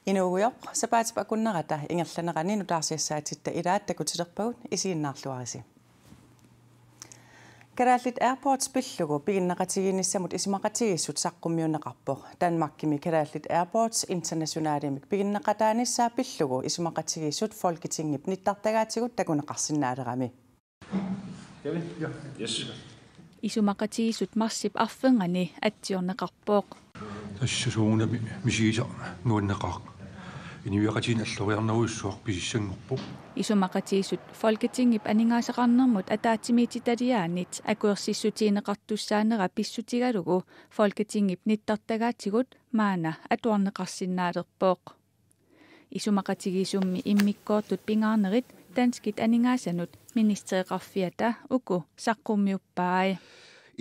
Inuuguyoq sapaatipa kunnerata ingerlanerani nutaarsiassaatit ilaat takutilerpagut isiinnaarluarisi. Karaallit airports pillugu piginneqatiginissamut isimaqatigissut saqqummiunneqarpoq Danmarkimi Karaallit airports internationaalimik piginneqataanissaa pillugu isimaqatigissut folketingip nittartagaatigut takuneqarsinnaalerami. Isumaqatigissut marsip arfengani atsiorneqarpoq. Тассасууна мисигиса нуаннеқар иниуиақатин аллориарнеруйссуар писиссангорпо Isumaqatigissut folketingip aningaasaqarnermut ataatimiititaliaanit akuersissutiineqartussaanera pissutigalugu folketingip nittartagaatigut maana atuarneqarsinnaalerpoq. Isumaqatigissummi immikkoortut pingaarnerit danskit aningaasanut ministereqarfiata uku saqqummiuppaai.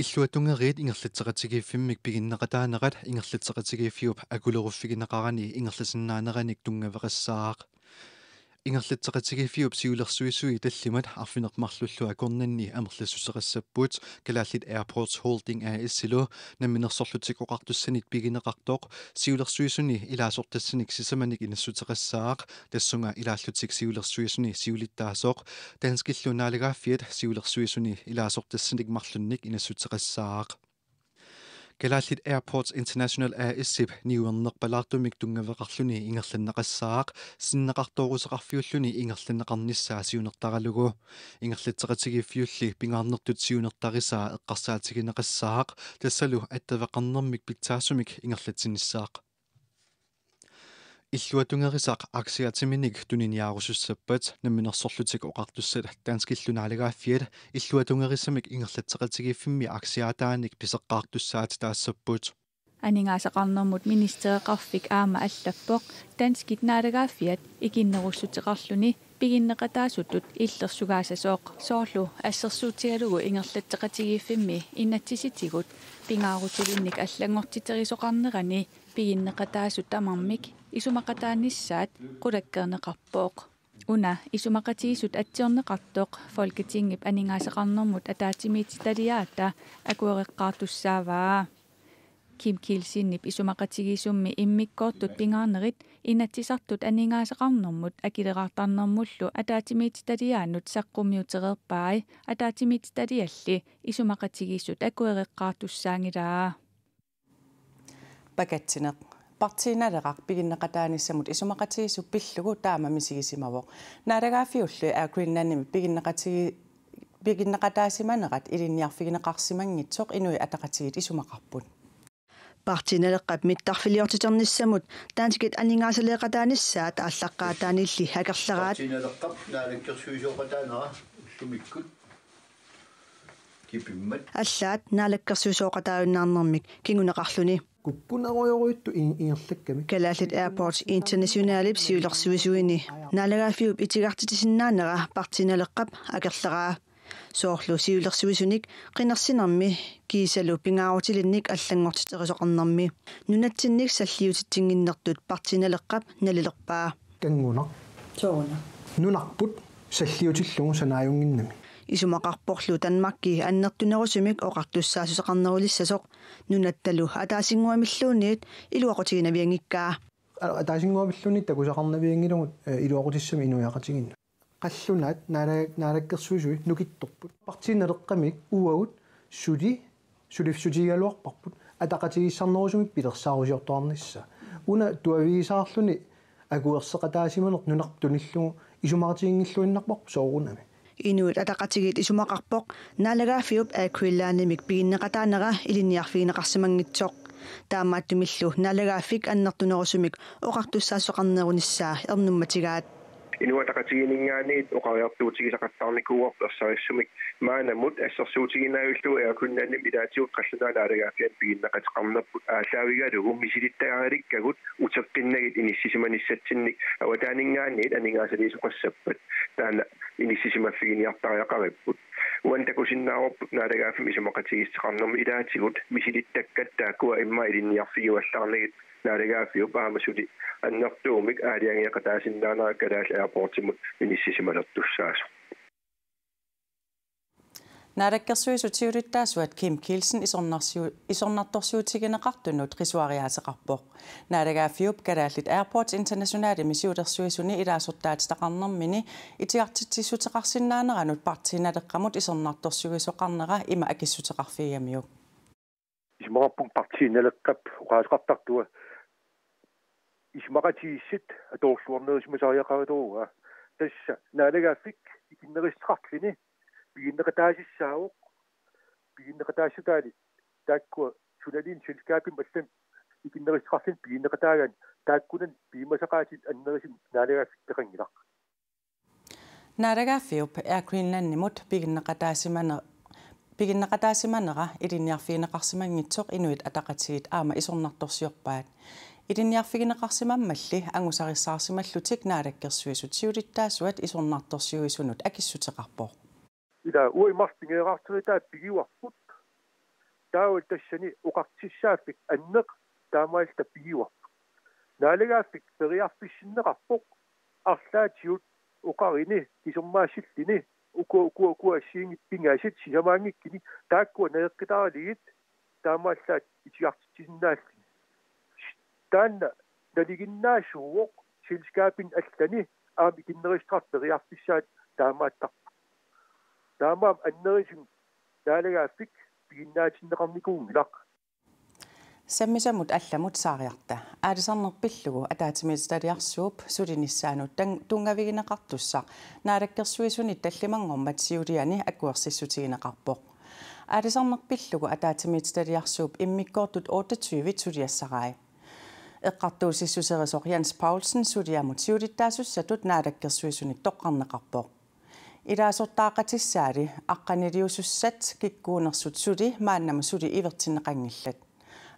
Иллуатунгериит ингерлатсеқатигииффиммик пигиннеқатаанерат ингерлатсеқатигииффиуп акулеруффигинеқарани ингерласиннаанераник тунгавеқассаақ ингерлатсеқатигииффиуп сиулерсуисуи таллимат арфинермарлуллу акорнанни амерлассусеқассаппут Kalaallit Airports Holding AS-лу намминерсорлутикоқартуссанит пигинеқартоқ сиулерсуисуни илаасортассаник сисаманик инассутеқассаақ тассунга илааллутик сиулерсуисуни сиулиттаасоқ танскиллунаалагааффиат сиулерсуисуни илаасортассаник марлунник инассутеқассаақ Kalaallit Airports International AS-ip niuernerpalaartumik tungaveqarluni ingerlanneqassaaq sinneqartooruseqarfiulluni ingerlanneqarnissaa siunertaralugu ingerlatseqatigiiffiulli pingaarnertut siunertarisaa eqqarsaatigineqassaaq tassalu attavaqarnermik piktaassumik ingerlatsinissaaq Illuatungerisaq aksiatiminik tuniniaarusussappat namminersorlutik oqartussat tanskillunaaligaafiat illuatungerissamik ingerlatseqatigiiffimmi aksiaataanik piseqqaartussaat taassaput Aningaasaqarnermut ministereqarfik aama allappoq danskit naalagaafiat ikinnerussuteqarluni piginneqataasutut illersugaasasooq soorlu assersuutigalugu ingerlatseqatigiiffimmi innatsisitigut pingaarutilinnik allangortiteриsoqarnerani piginneqataasut tamarmik isumaqataanissaat qulakkerneqarpooq una isumaqatigisut atsiorneqartoq folketingip aningaasaqarnermut ataatimiititaliaata akuereqqaartussaavaa Kim Kielsinnip isumaqatigisummi immikkoortut pingaarnerit inatsisartut aningaasaqarnermut akileraartarnermullu ataatimiititaliaannut saqqummiutereerpaai ataatimiititalialli isumaqatigisut akuereqqaartussaangilaa Pakatsineq Partiinaleqaq piginneqataanissamut isumaqatigissup pillugu taama misigisimawoq naalagaafiullu Greenlandimi piginneqataasimanerat ilinniarfigineqarsimangitsoq inui ataqatigit isumaqarput Partiinaleqqap mittarfiliortiternissamut taantikit aningaasaleeqataanissaat ааllaqqaataanilli hakerleraat Partiinaleqqap naalakkersuisooqataanera ullumikkut kipimmat аллаат наалаккерсуусооqataunnaarnermik kinguneqarluni куккунеруйоруитту ингерлакками Kalaallit Airports Internationalip siulersuisuini naalagaafiup itigartitisinnaaneqa partiinaleqqap akerleraa sooрлу siulersuisunik qinерsinermi kiisalu pingaarutilinnik аллангортитерисоqarnermi nunatsinnik salliutittinginnertut partiinaleqqap nalilerpaa кангуна soona нунарпут саллиутиллугу санааюнгиннами isumaqarporlu Danmarkki annertunerusumik oqartussaasuseqarnerulissasоq nunattalu ataasingуамиллуунниит илуақутигинаviangikkaa атаасингуамиллуни такусақарнавиангилугут илуақутиссами инуяқатигинна қаллунаат наалаккерсуисуи нукитторпут партинелеққамик уагут сулифсутигалуарпарпут атақатигиссарнерусумик пилерсаарусиортуарнisса уна туавигисаарлуни акуерсеқатаасиманер нунартуниллугу исумақатигингиллуиннарпарпу соорунами Inuit ataqatigit isumaqarpoq naalagaafiup aakuillaanimik piginneqataanera ilinniarfigineqarsimangitsoq taamaattumillu naalagaafik annertunerusumik oqartussaasoqarnerunissaa ernummatigaat Inuataqatiginingaaniit oqariartuutigisaqattaarnikuuarlersarisumik maanamut assersuutiginaaullu aakunnaannim ilaatiut qallunaalaaragaafiat piginneqatiqarnerput aassaavigalugu misilittagalikkagut uteqqinnagit inissisimaniссатсинник awataaningaaniit aningaasaliisuqassappat taana inissisimaffigiниартариақариппут уантакусиннаарорпут наалagaaфим исумақатигиссеқарнерми илаатигут мисилиттаккат тааккуа имма илинниарфигуаллаарнагит наалagaafiup аамасули аннертуумик аалиангиақатаасиннаанера Kalaallit Airportsimut inissisimалертуссаасо Naadakkersuisutiulittaasuat Kim Kielsen isornartorsuutigineqartunut risuariaateqarpoq. Naadagaafiup kalaallit Airports Internationale misiutersuisuni ilaasortaatitaqarnermini itiartitsissuteqarsinnaaneranut partiinaleqqamut isornartorsuisoqarnera ima akissuteqarfiigamiuk. Ismaqarpung partiinaleqqap uqaasqartartua ismaqatiissit atoorluarnerismasariaqarituuga tassa naadagaafik ikinnerisqarlini biinneqataasissaavuq biinneqataassutaali taakkua sunalin selskaapin mallan ikinnerisqarlin biinneqataagan taakkunan biimasaqaatit annerisim naadagaafik peqangilaq naadagaafiup Air Greenlandimut piginneqataasimanera ilinniarfiineqarsimangitsoq inuit ataqatiit aama isornartorsiorpaat ilinniarfigineqarsimammalli angusarissаарsimallutik naadakkersuisutiulittaasuat isornartorsiuisunut akissuteqarpoq ila uimartingeerarteritaa pigiuarput taawal tassani uqartissaaffik anneq taamaalta pigiuarpu naalagaafik periarpissinneqarpoq arlaatiut uqarini kisummaasillini uku assiingippingaasit sisamaangikkini taakkua neeqqitaaligit taamaallaat itiartitsinnaallini taanna naliginnaasuuq selskaapin allani aami kinnerisqart periarpissaat taamaattar taamaam annerisim naalagaafik piginnaatinneqarnikuungilaq sammisamut allamut saariarta aalisarnerpillugu ataatimiitaliarsuup sulinissaanut tungavigineqartussa naadakkersuisuni tallimangormat siuliani akkuersissutigineqarpoq aalisarnerpillugu ataatimiitaliarsuup immikkoortut 28 suliassarai eqqartuusissuseresoq Jens Paulsen suliamut siulittaasusatut naadakkersuisuni toqqarneqarpoq ilaasortaaqatissaali aqqaniliusussat kikkuunersut suli maannama suli ivertinneqangillat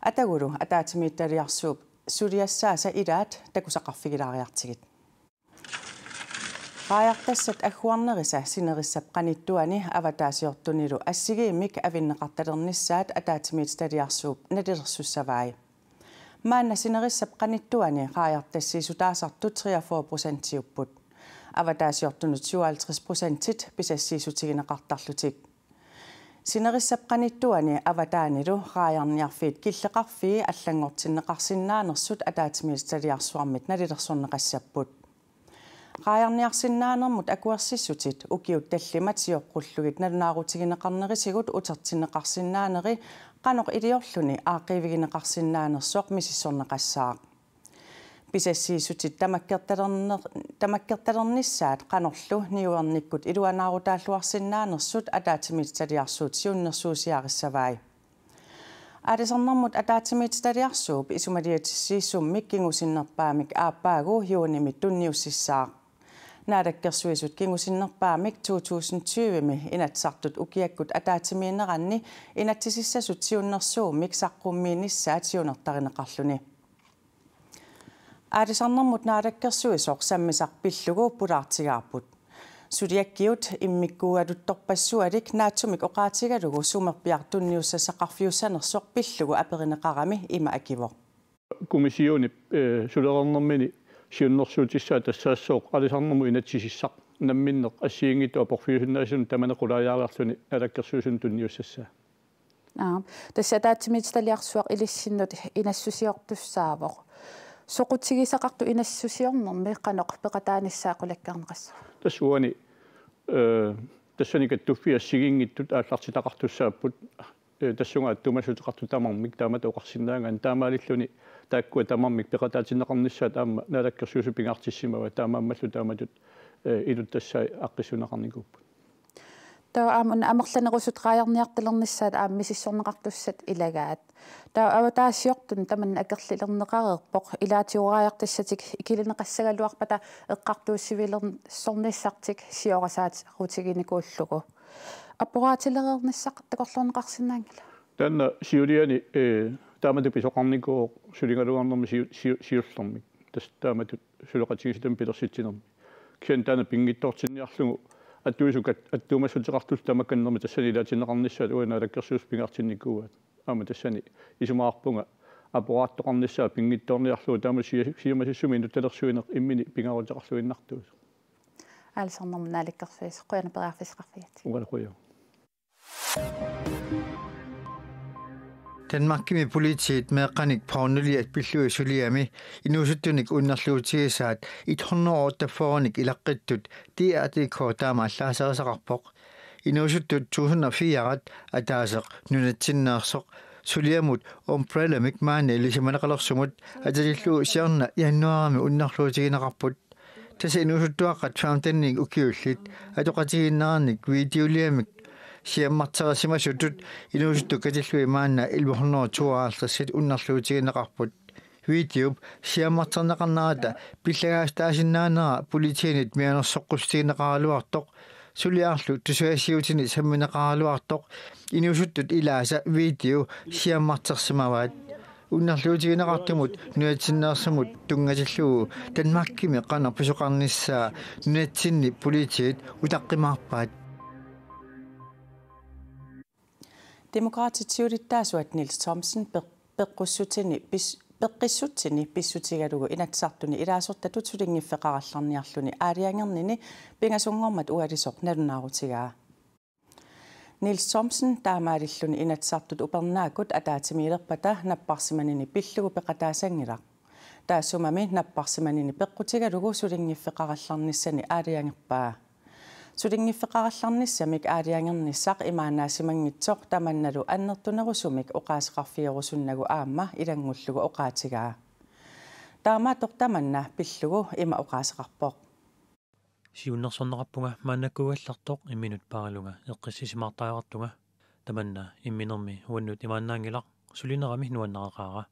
atagulu ataatimiittaliarsuup suliassaasa ilaat takusaqarfigilaariartigit qaayartassat agguarnerisa sinerissap qanittuani avataasiortunilu assigiimik avinneqartalernissaat ataatimiittaliarsuup nalilersussavaai maanna sinerissap qanittuani qaayartassiisutaasartut 43% avataasiortunut 57% pisassiisutigineqartarlutik sinerissapqanittuani avataanilu qaajarniarfiit killeqarfii allangortinneqarsinnaanersut ataatimiitaliarsuarmit nalilersorneqassapput qaajarniarsinnaanermut akuersissutit ukiut tallimat sioqqullugit nalunaarutigineqarnerisigut utertinneqarsinnaaneri qanoq iliorluni aaqiivigineqarsinnaanersoq misissorneqassaaq pisassiisutit tamakkertalernissaat qanorlu niuernikkut iluanaarutaalluarsinnaanersut ataatimiitaliarsuut siunnersuusiarissavaai aalisarnermut ataatimiitaliarsuup isumaliatissiissummik kingusinnerpaamik aappaagu juunimit tunniussissaaq naadakkersuisut kingusinnerpaamik 2020mi inatsartut ukiakkut ataatimiineranni inatsisissasut siunnersuumik saqqummiinissaat siunertarineqarluni aalisarnermut naadakkersuisoq sammisarpillugu pulaartigaarput suliakkiut immikkuugaluttorpassualik naatsumik oqaatigalugu sumerpiartunniussassaqarfiussanersoq pillugu aperineqarami ima akivoq komisioni sulerernermini siunnersuutissaa tassaassooq aalisarnermu inatsisissaq namminneq assiingittu aporfiusinnaasunu tamanequlaajaarlarluni naadakkersuisun tunniussassaa tässä ataatimiitaliarsuaq ilissinut inassusiortussaavoq soqutigisaqartu inassusiornermi qanoq peqataanissaaqulakkarneqassa tassuani tassani kattuffia sigingittut aallartitaqartussaapput tassunga attumassuteqartu tamarmik taamata oqarsinnaangan taamaalilluni taakkua tamarmik peqataatinneqarnissaat aamma naalakkersuusu pingaartissimava taamaammallu taamatut ilut tassai aqqissuneqarnikuuppu aamun amerlanerusut qaajarniartalernissaat aammisissorneqartussat ilagaat avataasiortun taman akerlilerneqarerpoq ilaatiuraajartassatik ikilineqassagaluarpata eqqartuussivilersornissartik siorasaatit rutiginikuullugu apporaatilerernissaq takorlorneqarsinnaangala tanna siuliani taamatupisoqarnikuuq sulingaluarnermi siullermik tas taamatut suleqatigistam pilersitsinermi kian taana pingittortinniarlugu attuisukat attuumassuteqartus tamakkannermi tassani ilaatinneqarnissaat uanaalakkersuus pingaartinnikkuuat aama tassani isumaarpunga apporaattoqarnissaa pingittorniarluu taama siumasissumi nuttalersuineq immini pingaarutaqarluinnartuus aalisarnermu naalikkersuis qoyana peraarfisqarfiat uqalaquya Danmarkimi politiet meeqanik paarnuliat pillui suliami inusuttunik unnarluutigisaat 100 år taforanik ilaqittut DRDK taama allaaserisaqarpoq inusuttut 2004 ataaseq nunatsinneersoq suliamut umbrella mikmaani lisimanaqalersumut atalillu siarna jannuarami unnarluutiginaqarput tasa inusuttuaqqat fountainning ukiullit atoqatiginnerarnik videoliamik siammartarisimasutut inusuttu katillui maanna 1142 unnarluutiginneqarput video siammartarneqarnarata pillagaastaasinnaaneraa politiinit mianersoqqustiginneqaraluartoq suliarlu tusuassiutini sammineqaraluartoq inusuttut ilaasa video siammartarsimavaat unnarluutiginneqartumut nuatsinneersamut tungatillugu Danmarkimi qanar pisuqarnissaa nunatsinni politiit utaqqimaarpaat Demokraatitiurittaasuat Niels Thomsen peqqissutini pissutigalugu inatsartuni ilaasortatut sulingiffeqarallarniarluni aaliangernini pingasungormat ualisoq nalunaarutigaa Niels Thomsen taamaalilluni inatsartut upernaakut ataatimiilerpata napparsimanini pillugu peqataasangilaq taassumami napparsimanini peqqutigalugu sulingiffeqarallarnissani aaliangerpaa sulingiffeqarallarnissamik aaliangernissaq imaanaasimangitsoq tamannalu annertunerusumik oqaasqarfierusunnagu aamma ilangullugu oqaatigaa taamaatoq tamanna pillugu ima oqaaseqarpoq siunnersorneqarpunga maannakkugallartoq imminut paaralunga eqqissisimaartaaqartunga tamanna imminermi huannut imaannaangilaq sulinerami nuannaqaqaara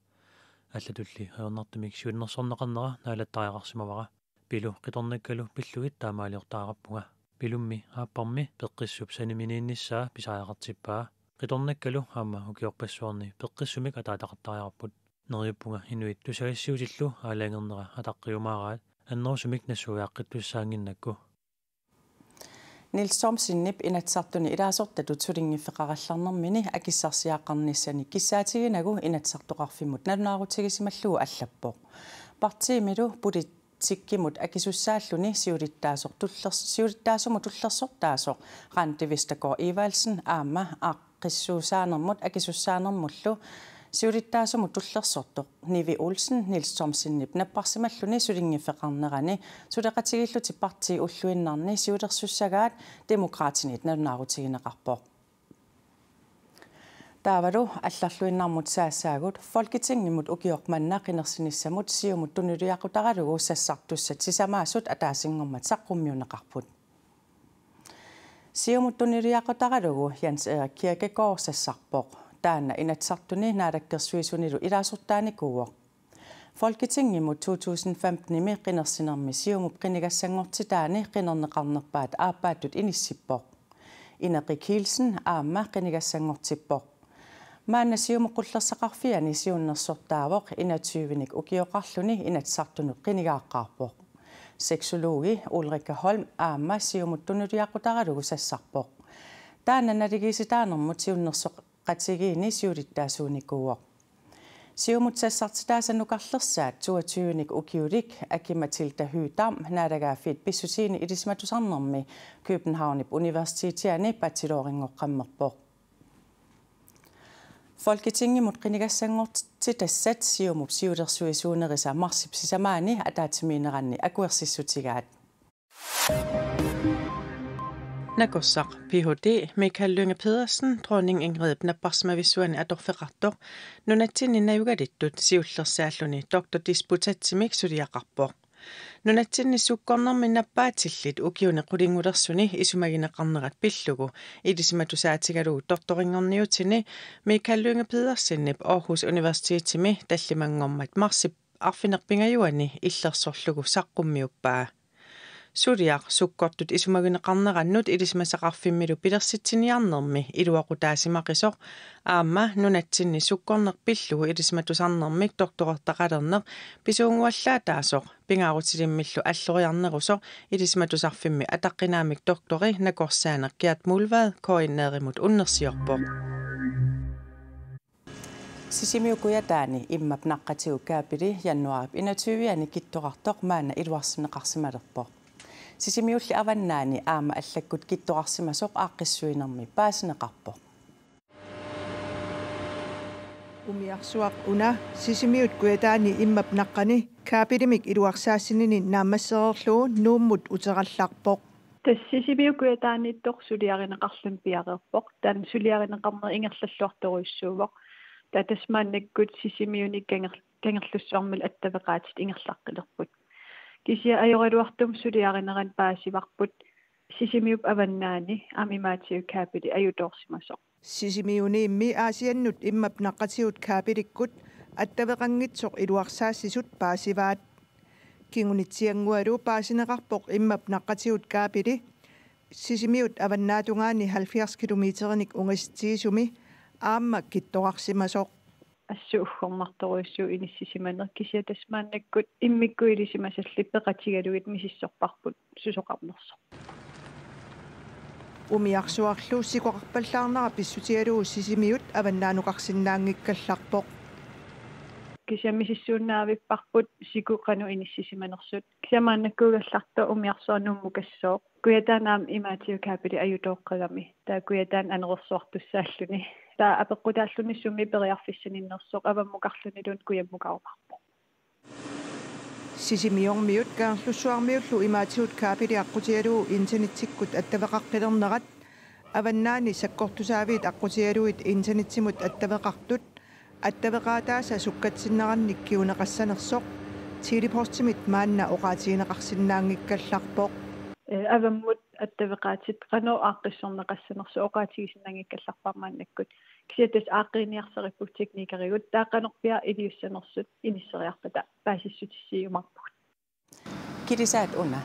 аллатулли аернартумик сиуннерсорнеқарнера наалаттариақарсимавара пилу қиторнаккалу пиллугит таамаалиортаараппунга пилумми ааппарми пеққиссуп саниминиинниссаа писариақартиппаа қиторнаккалу аама укиорпассуарни пеққиссумик атаатақартариарпут нериуппунга инуит тусагассиутиллу аалаангернера атаққиумаараат аннерусумик нассуяаққиттуссаангиннакку Niels Thomsen inatsartuni ilaasortatut sulingiffeqarallarnermini akissarsiaaqarnissani kissaatigiinagu inatsartoqarfimut nalunaarutigisimalluu allappoq partiimilu politikkimut akisussааллуни siulittaasumut tullersortaasoq Randi Vestergaard Evalsen aamma aaqqissuusaanermut akisussaanermullu siulittaasumut tullersortoq Nivi Olsen Niels Thomsen napparsimalluni sulingiffeqarnerani suleqatigilluti parti ulluinnarni siulersussagaat demokraatinit nalunaarutigineqarpoq taavalu алларлуиннармут саассаагут Folketingimut ukiormanna qinersinissamut siumut tunuliaqutaralugu sassartussat sisamaasut ataasingormat saqqummiuneqarput siumut tunuliaqutaralugu Jens Erik Kierkegaard sassarpoq taanna inatsartuni naalakkersuisunilu ilaasortaanikuuoq Folketingimut 2015 imi qinersinermi siumup qinigassangortitaani qinerneqarnerpaat aappaattut inissippoq Inerik Kielsen aamma qinigassangortippoq maanna siumuqqullersaqarfiani siunnersortaavoq 21nik ukioqarluni inatsartunut qinigaaqqaarpoq seksologi Ulrika Holm aamma siumut tunuliaqutaralugu sassarpoq taanna naligisitaanermut siunnersoqatigiini siulittaasuunikuuoq siumut sassartitaasanuqarlersaat 22nik ukiulik Aki Matilda Hydam naalagaafiit pissutiini ilismatusarnermi Københavnip universitetiani bacheloringoqqammerpoq Folketingimut qinigassangortitassat siumup siulersuisuunerisa marsipsisamaani ataatimiineranni akuersissutigaat Nakossaq PhD Michael Lynge Pedersen dronning Ingrid napparsmavisuani atorfeqartoq nunatsinninajugalittut siullersaalluni doktordisputatsimik suliaqarpoq nunatsinnissuukkornermi nappaatillit ukiune qulingulersuni isumagineqarnerat pillugu ilisimatusaatigalogu doktoringorniutini Michael Lynge Pedersennip Aarhus Universitetimi tallimangormat marsip arfinerpingajuani illersorlugu saqqummiuppaa Suliaq sukkortut isumagineqarnerannut ilisimasaqarfimmilu pilersitsiniarnermi iluaqutaasimaqisoq aamma nunatsinni sukkornerpillugu ilisimatusarnermik doktorertaqalerneq pisuunguallaataasoq pingaarutilimillu alloriarnerusoq ilisimatusarfimmi ataqqinaamik doktori nakorsaaneq Gert Mulvad koinneerimut unnersiorpoq Sisimiukuyataani immap naqqatigu kaapili januarip 21 kittoqartoq maana iluarsineqarsimalerpoq Sisimiulli avannaani aama allakkut kittoqarsimasoq aaqqissuinermi paasineqarpoq. Umiarsuaq una sisimiut kuetaani immap naqqani kaapilimik iluarsaasinini naammasseerlugu nuummut uterallarpoq. Tassisimiu kuetaaniittoq suliarineqarlun piaqerpoq tan suliarineqarner ingerlalluartoruissuuvoq tatasmaannakkut sisimiunik kangerlussuarmul attaveqaatit ingerlaqqilerput kisia ajoraluartum suliarineran paasivarput sisimiup avannaani amimaatigu kaapili ajutoorsimasoq sisimiuniimmi aasiannut immap naqqatigut kaapilikkut attaveqangitsoq iluarsaassisut paasivaat kingunitsiangualu paasineqarpoq immap naqqatigut kaapili sisimiut avannaatungaani 70 kilometernik ungisttiisumi aamma kittoqarsimasoq ассууххормарторуиссуу иниссисиманер кися тасмааннаккут иммиккуилисимасалли пеқатигалугит мисиссорпарпут сусоқарнерсо умиарсуарлу сикоқарпаллаарнера писсутигалугу сисимиут аваннаануқарсинаангиккалларпоқ кися мисиссууннаавиппарпут сикуқану иниссисиманерсут кисамааннаккуугалларто умиарсуарнумму кассоо куятаанаам имаатиу каапили аютооққагами таа куятаан анерерсуартуссааллуни таа апеққутааллунissumми периарфиссаниннерсоқ аваммукарлунилун куяммукаарпарпо сисимиормиут каарлуссуармиуллу имаатиут каапили аққутигалугу интернеттиккут аттавеқаққилернерат аваннаани саккортусаавиит аққутигалугит интернеттимут аттавеқартут аттавеқаатааса суккатсиннеранник киунеқассанерсоқ тилипортимит маанна оqaатигинеқарсинаангиккалларпоқ аваммут аттавеқаатит қано ааққиссорнеқассанерсо оqaатигисиннаангиккалларпармааннаккут кисиатас ааққиниарсериппут техникаригут тааққанерпиа илиуссанерсут инisseriarpata паасиссутиссиумарпут кирисаат уна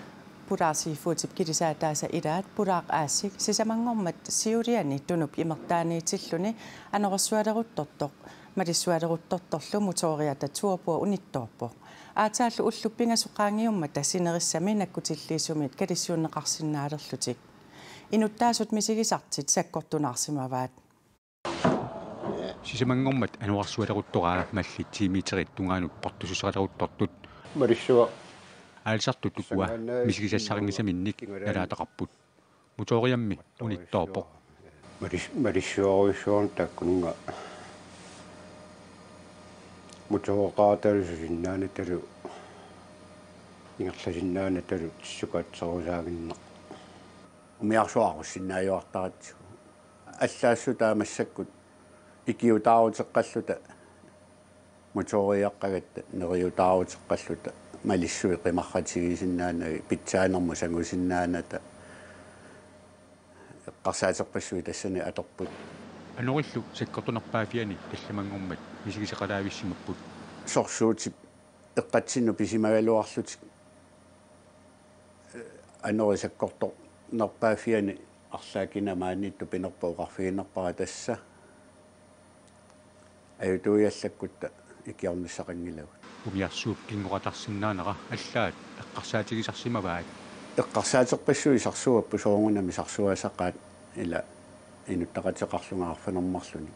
пураасифуутип кирисаатааса илаат пураақ аассик сисамангормат сиулиани тунуп имертааниитиллуни анерсуалерутторторқ малиссуалерутторторлу моториата туапуа унитторпоқ аатааллу уллуппингасоқаангиумма тассинериссами наккутиллиисумит калиссууннеқарсинаалерлутик инуттаасут мисигисартит саккортунаарсимаваат сисамангормат ануарсуалеруттораа маллит тимитерит тунгаанут портусусералеруттортут марissua аалсартут тукуа мисигисассарингисаминник налаатақарпут моториамми унитторпоқ марissуаруисsuun таккунунга мутооqaаталусиннаанаталу ингерласиннаанаталу тиссукаатсерусаагиннеқ умиарсуарусиннааюартаратсу аллаассу таамассаккут икиутаарутеққаллута моториаққагатта нериутаарутеққаллута малиссуи қимарратигисиннаанаги питсаанерму сангусиннааната эққарсаатерпассуи тассани аторпут анориллу саккортунерпаафиани талламангормат мисигисеқалаависсимаппут сорсуутип эққатсинну писимагалуарлутик анори саккорто нерпаафиани арлаакинамаанитту пинерпауқарфигинерпара тасса аютуиаллаккутта икиорниссақангилагу умиарсууп кингоратарсиннаанера аллаат эққарсаатигисарсимаваат эққарсаатерпассуи сарсуаппу сооргунами сарсуасақаат ила инуттақатеқарлунгаарфанермарлуни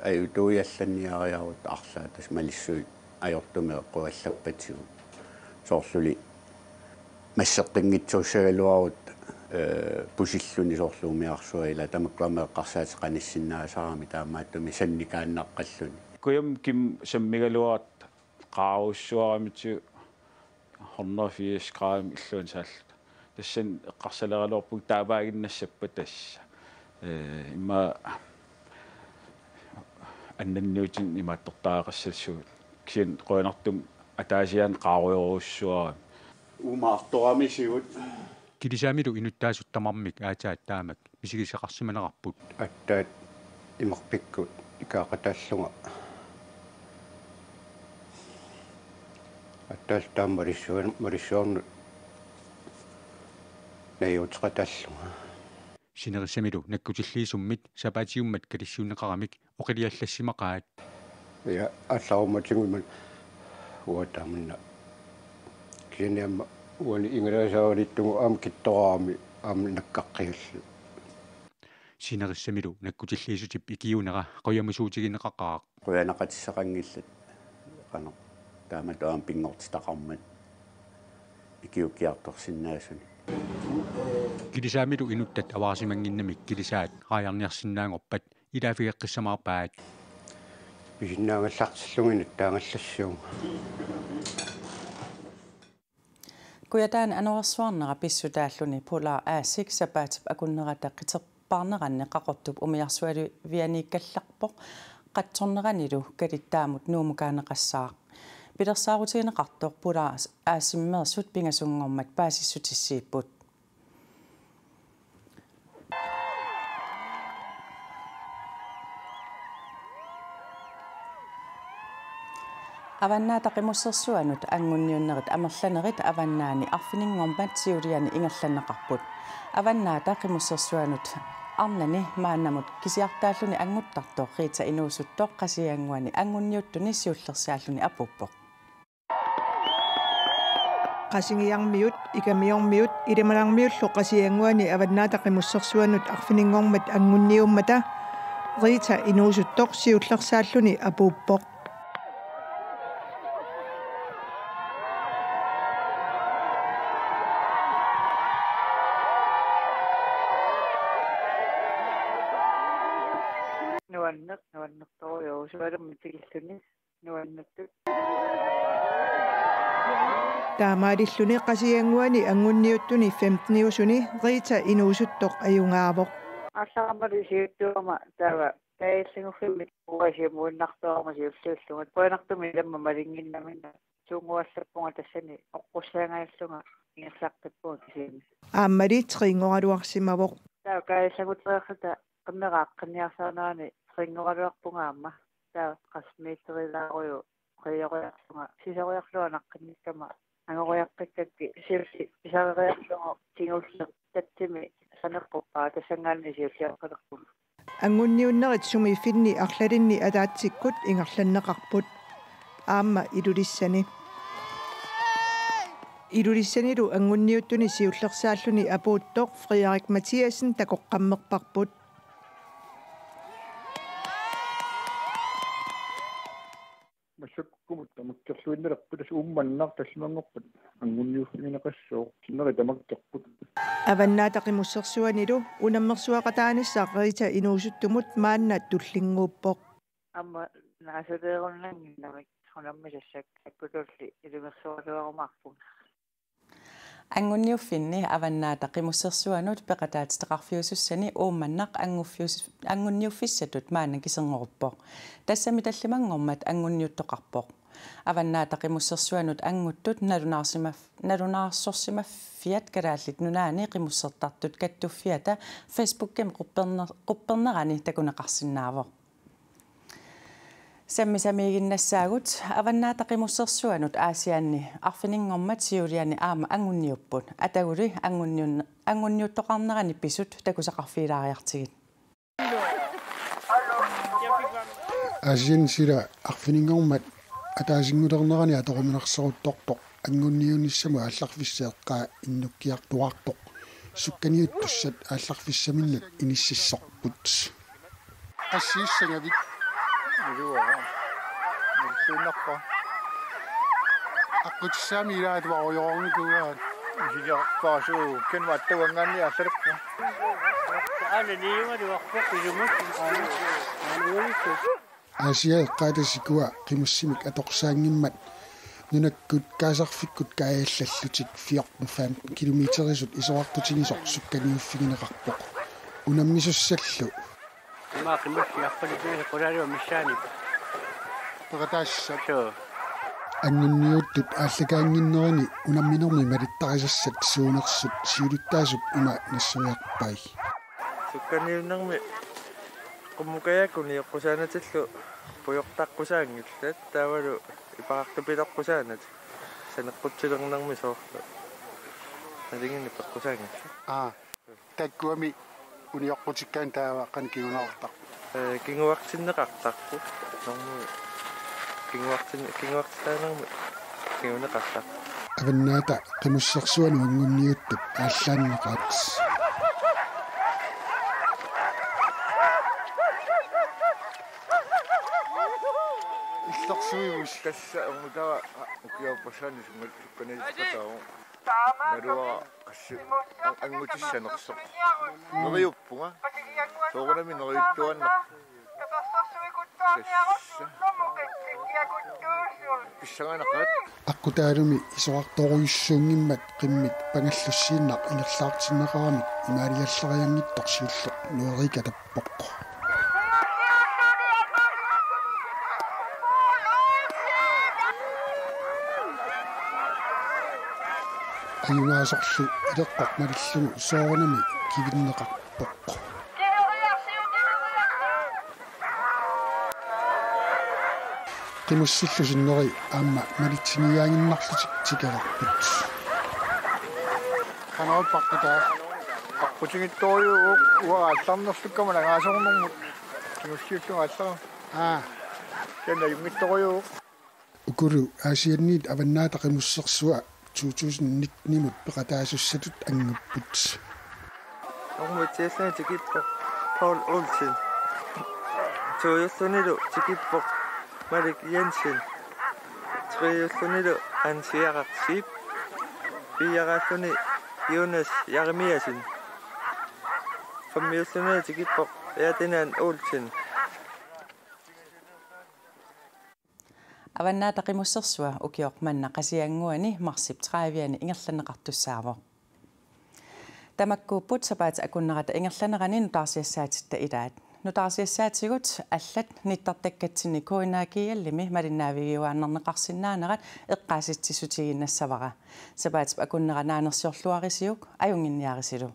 аютуиалланниариарут арлаатас малиссуи ajortume qoallappatsigu soorsuli массертангитсуусагалуарут пусиллуни соорлууmiarsuila тамаккуамеэққарсаатеқаниссиннаасаарами таамааттуми санникааннаққаллуни куям ким саммигалуарат qaaruussuaramiti 180 grader illun saall tassan eqqarsaleralorpuk taavaaginnassappa tassa imma annanniutin imaattortaaqassassuut kien qoinartum ataasian qaaruuruussuarami umaartoramisigut килисаамилу инуттаасуттамармик аатаат таамак мисигисеқарсиманерарпут аттаат имерпиккут икаақатааллунга аттаал тааммарissуорну наюутеқатааллунга синерисамилу наккутиллиисуммит сапаатиуммат калиссууннеқарамик оқилиаллассимақаат я алларуматингуман уатаамна киниамма уани ингерасаавалиттугу аам киттораами аам наккаққигаллу синерissамилу наккутиллиисутип икиунера қоямусуутигинеқақаа қуянақатиссақангиллат қано тааматуам пингортитақармат икиуккиарторсиннаасуни Kilisaamilu inuttat avarsimanginnamik kilisaat qaajarniarsinnaangorpat ilaafigeqqissamаарpaat pisinnaangallartillungin taangallassуунга kuyataan anuarsuarnera pissutaalluni pula aasik sapaatip akunnerata qiterpaarneranne qaqortup umiarsualu vianiikkallarpoq qatsorneranilu kalittaamut nuumukaaneqassaaq pilersaarutigneqartoq pula aasimmeersut pingasungormat paasissutissiipput avannaata qimussersuanut angunniunnerit amerlanerit avannaani arfininnngormat siuliani ingerlanneqarput avannaata qimussersuanut arnani maannamut kisiartaalluni anguttartoq riita inuusuttoq qasianguani angunniuttuni siullersaalluni apuppoq qasingiarmiut ikamiormiut ilemalangmiullu qasianguani avannaata qimussersuanut arfininnngormat angunniummata riita inuusuttoq siullersaalluni apuppoq taamaarilluni qasianguani angunniuttuni 15niusuni riita inuusuttoq ajungaavoq алларамали сиуттуама таава таиллингуффиммит уасиамуиннартуарма сиуллууллугат пуанартуми ламма малингиннамина сунгуаллаппунга тассани оққуссаангааллунга ингерлаққиппуга кисими ааммали трингоралуарсимавоқ таава кааллагутереқата қиммеқааққиниарсаанаани трингоралуарпунгаама таава қасмииттерилааруйу қиёриарсунга сисариарлуанаққинниккама ангориаққиккакки сиулли писариарлугу тингулле таттими санерпуппаа тассангаанни сиуллиаққалерпун анgunniunnerit sumiffinni арлалинни алаатсиккут ингерланнеқарпут аама илулиссанилу анgunniuttuni siullersaalluni apuuttoq Frederik Mathiasen takoqqammerparput массаккумут тамаккерлуиннерппутас уумманнар таллимангорпут ангунниуффигинеқассоо киннери тамаккерпут аваннаатақимуссерсуанилу унаммерсуақатааниссаа рита инуусуттумут маанна туллингууппоқ амма наасалееруннангиннамик хонаммисассак аккутулли илумерсуалуарумаарпун анgunniuffinni avannaata qimussersuanut peqataatiteqarfiusussani uumannaq angunniuffissatut maana kiserngoruppoq tassami tallimangormat angunniuttoqarpoq avannaata qimussersuanut anguttut nalunaarssorsimaffiat kalaallit nunaani qimussertartut kattuffiata facebookkam quppernerani takuneqarsinnaavoq sammisamiiginnassaagut avannaata qimussersuanut aasianni arfininnngormat siuliani aama angunniupput ataguli angunniuttoqarnerani pisut takusaqarfiilaariartigit aasian sila arfininnngormat ataasingulernerani atoruminarseruttortoq angunniunissamu aallarfisseeqqaa innukkiartuartoq sukkaniuttussat aallarfissamillat inississorput assiissangavik Nilsuunnerpa aqutsaami ilaatuariornikuugaat isiliarpaasuu kenwaattawangaanni allarppu Asia qaatasikua qimussimik atoqsaangimmat nunakkut kaasarfikkut kaayallallutik 14 kilometerisut isoartutinisor sukkaniuffigineqarpoq unammisussallu ما قمت يقبل به قراري ومشاني Pagatassat angunniuttut aallakaanginnerani unamminermi malittarisassat suunersut siuluttaasup ima nassuriarpai sukkanniunnermi qummukayakkuni eqqusaanatallu puyortaqqusaaangillat taavalu ipaqartupileqqusaanat saneqqutsulernermi soorlu nalinginni peqqusaangilla takkuami uniorqutikkaan taava qankigunartaq kinguartinneqartarpu normu kinguartitaanermi kinguneqartaq avannaata qimussersuanu angunniuttut aallaanneqaats иллерсуивус касса умутава укиоппассаани суммат сукканииттатаа Madua angmutissanersoq. Neriuppunga. Soorunami neriuttuanna. Pissanganaqat. Akkutaalumi isoqartoruissuungimmat qimmit pangallussiinnaq inerlaartinneqaramik imaaliallarianngittorsiulleq nuerika tappoq. Ayungaasorlu ileqqoq malillugu soorunami kivinneqarpoq. Qimussillusinneri aamma malitiniyaanginnarlutik tikelarput. Qanaut paqqitaa aqutingittoriuuq uaqaallarnerlukkamana ngaasornermut qimussiullugaallera. Kena yungittoriuuq ukuru aasianniit avannaata qimussersua 2019 peqataasussatut angupput. Ormutiassani tikippoq Paul Olsen. Toyossunilu tikippoq Malik Jensen. Treyussunilu Ansiaqarsiip. Piyaqassuni Jonas Jarmiasen. Fammiussunilu tikippoq Ferdinand Olsen. Avannaata qimussersua ukioqmanna qasianguani marsip 30 ingerlaneqartussaavo. Tamakkuupput sapaat akunnerata ingerlanerani nutaarsiassaatit ilaat. Nutaarsiassaatsigut allat nittartakkatsini koinaakiallimi malinnaaviguaannarneqarsinnaanerat eqqaasitsissutiginnassavara. Sapaat akunneranaanersiorluarisiuk ajunginniarisilu.